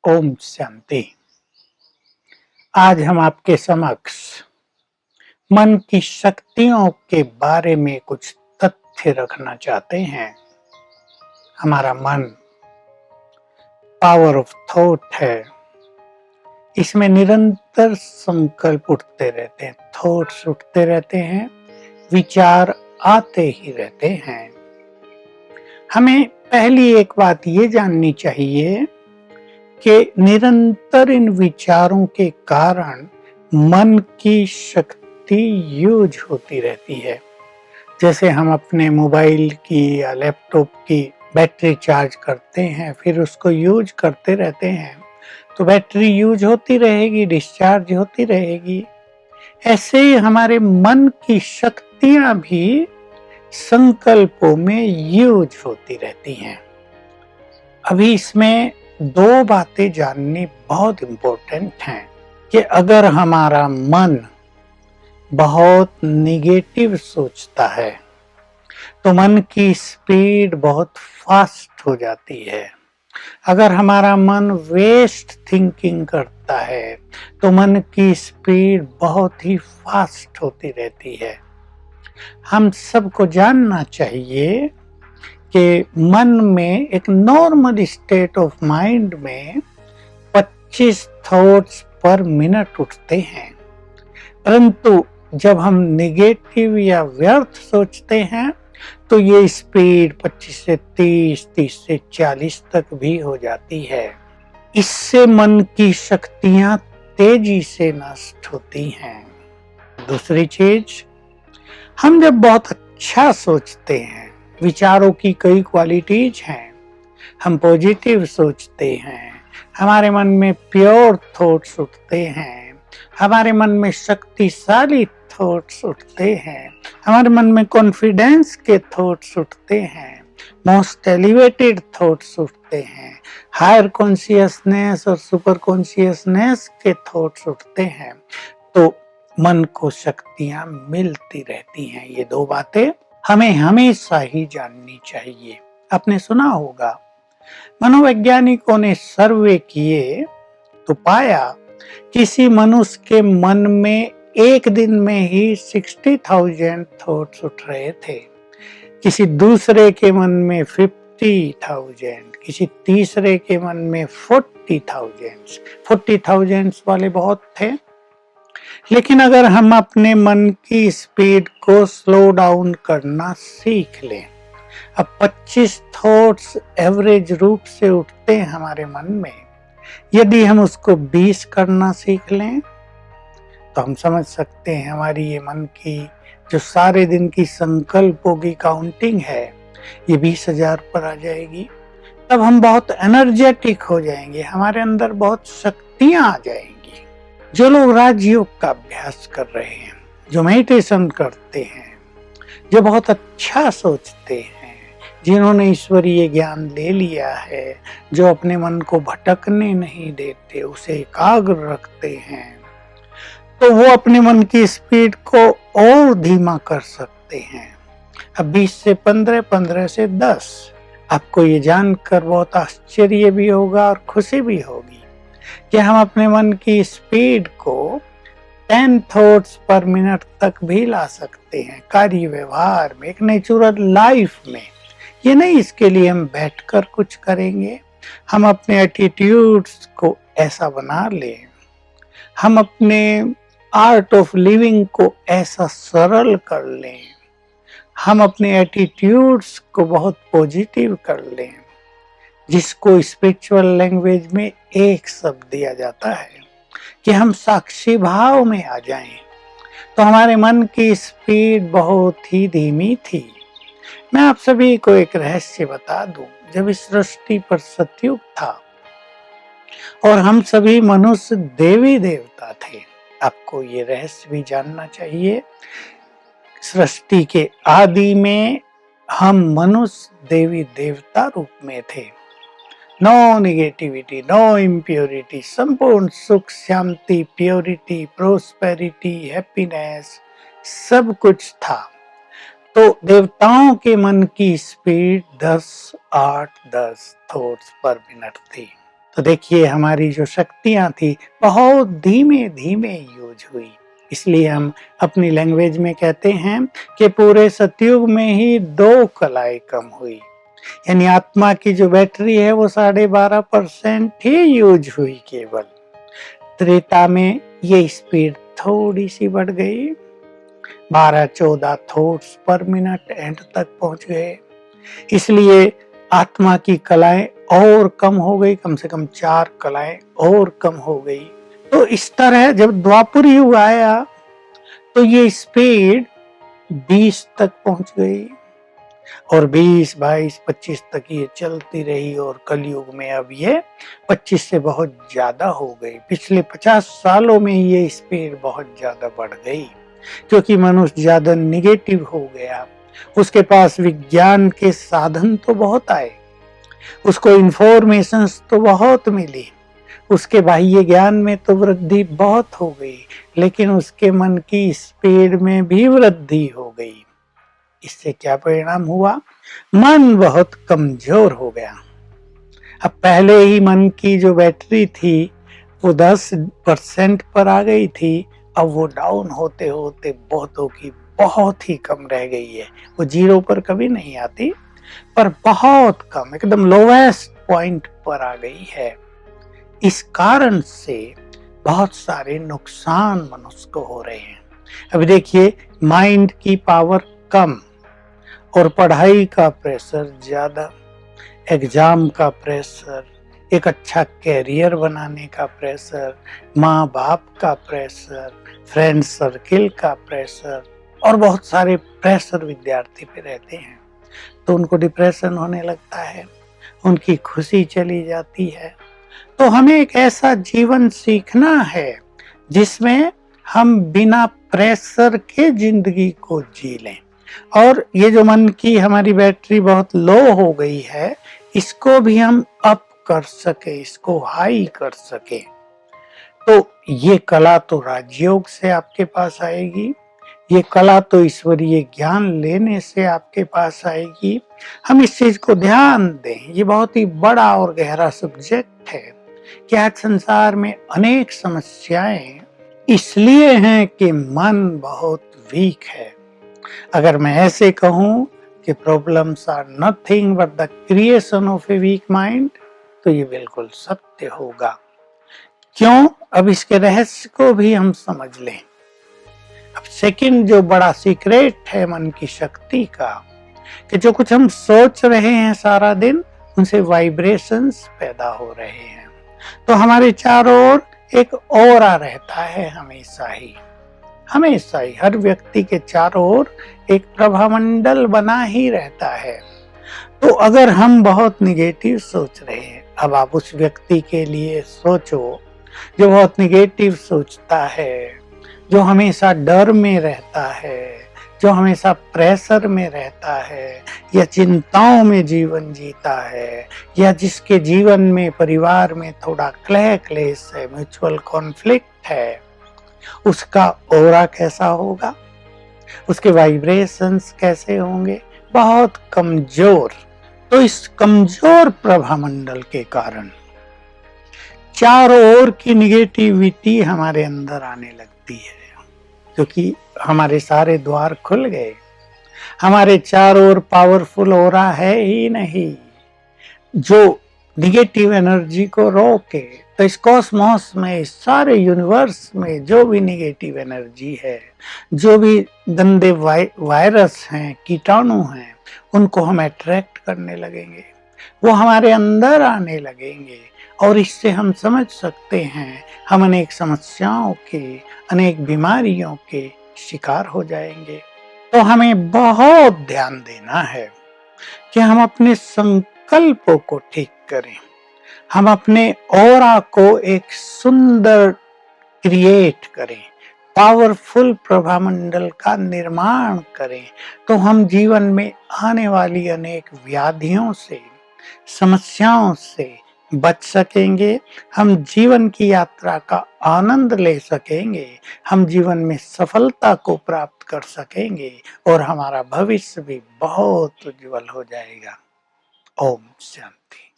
ओम शांति। आज हम आपके समक्ष मन की शक्तियों के बारे में कुछ तथ्य रखना चाहते हैं। हमारा मन पावर ऑफ थॉट है। इसमें निरंतर संकल्प उठते रहते हैं, थॉट्स उठते रहते हैं, विचार आते ही रहते हैं। हमें पहली एक बात ये जाननी चाहिए कि निरंतर इन विचारों के कारण मन की शक्ति यूज होती रहती है। जैसे हम अपने मोबाइल की या लैपटॉप की बैटरी चार्ज करते हैं, फिर उसको यूज करते रहते हैं, तो बैटरी यूज होती रहेगी, डिस्चार्ज होती रहेगी। ऐसे ही हमारे मन की शक्तियां भी संकल्पों में यूज होती रहती हैं। अभी इसमें दो बातें जाननी बहुत इम्पोर्टेंट हैं कि अगर हमारा मन बहुत निगेटिव सोचता है तो मन की स्पीड बहुत फास्ट हो जाती है। अगर हमारा मन वेस्ट थिंकिंग करता है तो मन की स्पीड बहुत ही फास्ट होती रहती है। हम सबको जानना चाहिए कि मन में एक नॉर्मल स्टेट ऑफ माइंड में 25 थॉट्स पर मिनट उठते हैं, परंतु जब हम नेगेटिव या व्यर्थ सोचते हैं तो ये स्पीड 25 से 30, 30 से 40 तक भी हो जाती है। इससे मन की शक्तियां तेजी से नष्ट होती हैं। दूसरी चीज, हम जब बहुत अच्छा सोचते हैं, विचारों की कई क्वालिटीज हैं, हम पॉजिटिव सोचते हैं, हमारे मन में प्योर थॉट्स उठते हैं, हमारे मन में शक्तिशाली थॉट्स उठते हैं, हमारे मन में कॉन्फिडेंस के थॉट्स उठते हैं, मोस्ट एलिवेटेड थॉट्स उठते हैं, हायर कॉन्शियसनेस और सुपर कॉन्शियसनेस के थॉट्स उठते हैं, तो मन को शक्तियां मिलती रहती हैं। ये दो बातें हमें हमेशा ही जाननी चाहिए। आपने सुना होगा, मनोवैज्ञानिकों ने सर्वे किए तो पाया किसी मनुष्य के मन में एक दिन में ही 60,000 थॉट्स उठ रहे थे, किसी दूसरे के मन में 50,000, किसी तीसरे के मन में 40,000 वाले बहुत थे। लेकिन अगर हम अपने मन की स्पीड को स्लो डाउन करना सीख लें, अब 25 थॉट्स एवरेज रूप से उठते हैं हमारे मन में, यदि हम उसको 20 करना सीख लें तो हम समझ सकते हैं हमारी ये मन की जो सारे दिन की संकल्पों की काउंटिंग है ये 20,000 पर आ जाएगी। तब हम बहुत एनर्जेटिक हो जाएंगे, हमारे अंदर बहुत शक्तियां आ जाएंगी। जो लोग राजयोग का अभ्यास कर रहे हैं, जो मेडिटेशन करते हैं, जो बहुत अच्छा सोचते हैं, जिन्होंने ईश्वरीय ज्ञान ले लिया है, जो अपने मन को भटकने नहीं देते, उसे एकाग्र रखते हैं, तो वो अपने मन की स्पीड को और धीमा कर सकते हैं। अब 20 से 15, 15 से 10। आपको ये जानकर बहुत आश्चर्य भी होगा और खुशी भी होगी कि हम अपने मन की स्पीड को 10 थॉट्स पर मिनट तक भी ला सकते हैं कार्य व्यवहार में, एक नेचुरल लाइफ में। ये नहीं इसके लिए हम बैठकर कुछ करेंगे, हम अपने एटीट्यूड्स को ऐसा बना लें, हम अपने आर्ट ऑफ लिविंग को ऐसा सरल कर लें, हम अपने एटीट्यूड्स को बहुत पॉजिटिव कर लें, जिसको स्पिरिचुअल लैंग्वेज में एक शब्द दिया जाता है कि हम साक्षी भाव में आ जाएं। तो हमारे मन की स्पीड बहुत ही धीमी थी। मैं आप सभी को एक रहस्य बता दूं, जब इस सृष्टि पर सतयुग था और हम सभी मनुष्य देवी देवता थे, आपको ये रहस्य भी जानना चाहिए। सृष्टि के आदि में हम मनुष्य देवी देवता रूप में थे। नो नेगेटिविटी, नो इम्प्योरिटी, संपूर्ण सुख, शांति, प्योरिटी, प्रोस्पेरिटी, हैप्पीनेस, सब कुछ था। तो देवताओं के मन की स्पीड 10, 8, 10 थॉट्स पर मिनट थी। तो देखिए हमारी जो शक्तियां थी बहुत धीमे धीमे यूज हुई। इसलिए हम अपनी लैंग्वेज में कहते हैं कि पूरे सतयुग में ही 2 कलाएं कम हुई। यानी आत्मा की जो बैटरी है वो 12.5% ही यूज हुई केवल। त्रेता में ये स्पीड थोड़ी सी बढ़ गई, 12-14 थॉट्स पर मिनट एंड तक पहुंच गए। इसलिए आत्मा की कलाएं और कम हो गई, कम से कम 4 कलाएं और कम हो गई। तो इस तरह जब द्वापर युग आया तो ये स्पीड 20 तक पहुंच गई और 20, 22, 25 तक ये चलती रही और कलयुग में अब ये 25 से बहुत ज्यादा हो गई। पिछले 50 सालों में ये स्पीड बहुत ज्यादा बढ़ गई क्योंकि मनुष्य ज्यादा निगेटिव हो गया। उसके पास विज्ञान के साधन तो बहुत आए, उसको इंफॉर्मेशंस तो बहुत मिली, उसके बाह्य ज्ञान में तो वृद्धि बहुत हो गई, लेकिन उसके मन की स्पीड में भी वृद्धि हो गई। इससे क्या परिणाम हुआ? मन बहुत कमजोर हो गया। अब पहले ही मन की जो बैटरी थी वो 10% पर आ गई थी, अब वो डाउन होते होते बहुतों की बहुत ही कम रह गई है। वो 0 पर कभी नहीं आती, पर बहुत कम, एकदम लोवेस्ट पॉइंट पर आ गई है। इस कारण से बहुत सारे नुकसान मनुष्य को हो रहे हैं। अभी देखिए माइंड की पावर कम और पढ़ाई का प्रेशर ज्यादा, एग्जाम का प्रेशर, एक अच्छा कैरियर बनाने का प्रेशर, माँ बाप का प्रेशर, फ्रेंड सर्किल का प्रेशर और बहुत सारे प्रेशर विद्यार्थी पे रहते हैं। तो उनको डिप्रेशन होने लगता है, उनकी खुशी चली जाती है। तो हमें एक ऐसा जीवन सीखना है जिसमें हम बिना प्रेशर के जिंदगी को जी लें। और ये जो मन की हमारी बैटरी बहुत लो हो गई है, इसको भी हम अप कर सके, इसको हाई कर सके। तो ये कला तो राजयोग से आपके पास आएगी, ये कला तो ईश्वरीय ज्ञान लेने से आपके पास आएगी। हम इस चीज को ध्यान दें, ये बहुत ही बड़ा और गहरा सब्जेक्ट है कि आज संसार में अनेक समस्याएं इसलिए हैं कि मन बहुत वीक है। अगर मैं ऐसे कहूं कि problems are nothing but the creation of a weak mind, तो ये बिल्कुल सत्य होगा। क्यों? अब इसके रहस्य को भी हम समझ लें। अब सेकंड जो बड़ा सीक्रेट है मन की शक्ति का, कि जो कुछ हम सोच रहे हैं सारा दिन, उनसे वाइब्रेशंस पैदा हो रहे हैं। तो हमारे चारों ओर एक ऑरा रहता है हमेशा ही, हमेशा ही हर व्यक्ति के चारों ओर एक प्रभामंडल बना ही रहता है। तो अगर हम बहुत निगेटिव सोच रहे हैं, अब आप उस व्यक्ति के लिए सोचो जो बहुत निगेटिव सोचता है, जो हमेशा डर में रहता है, जो हमेशा प्रेशर में रहता है या चिंताओं में जीवन जीता है, या जिसके जीवन में परिवार में थोड़ा कलह क्लेश है, म्यूचुअल कॉन्फ्लिक्ट है, उसका ऑरा कैसा होगा, उसके वाइब्रेशंस कैसे होंगे? बहुत कमजोर। तो इस कमजोर प्रभामंडल के कारण चारों ओर की निगेटिविटी हमारे अंदर आने लगती है, क्योंकि हमारे सारे द्वार खुल गए, हमारे चारों ओर पावरफुल ऑरा है ही नहीं जो निगेटिव एनर्जी को रोके। तो इस कॉस्मोस में, इस सारे यूनिवर्स में जो भी निगेटिव एनर्जी है, जो भी गंदे वायरस हैं, कीटाणु हैं, उनको हम अट्रैक्ट करने लगेंगे, वो हमारे अंदर आने लगेंगे। और इससे हम समझ सकते हैं हम अनेक समस्याओं के, अनेक बीमारियों के शिकार हो जाएंगे। तो हमें बहुत ध्यान देना है कि हम अपने संकल्पों को ठीक करें, हम अपने ऑरा को एक सुंदर क्रिएट करें, पावरफुल प्रभामंडल का निर्माण करें। तो हम जीवन में आने वाली अनेक व्याधियों से, समस्याओं से बच सकेंगे, हम जीवन की यात्रा का आनंद ले सकेंगे, हम जीवन में सफलता को प्राप्त कर सकेंगे और हमारा भविष्य भी बहुत उज्जवल हो जाएगा। ओम शांति।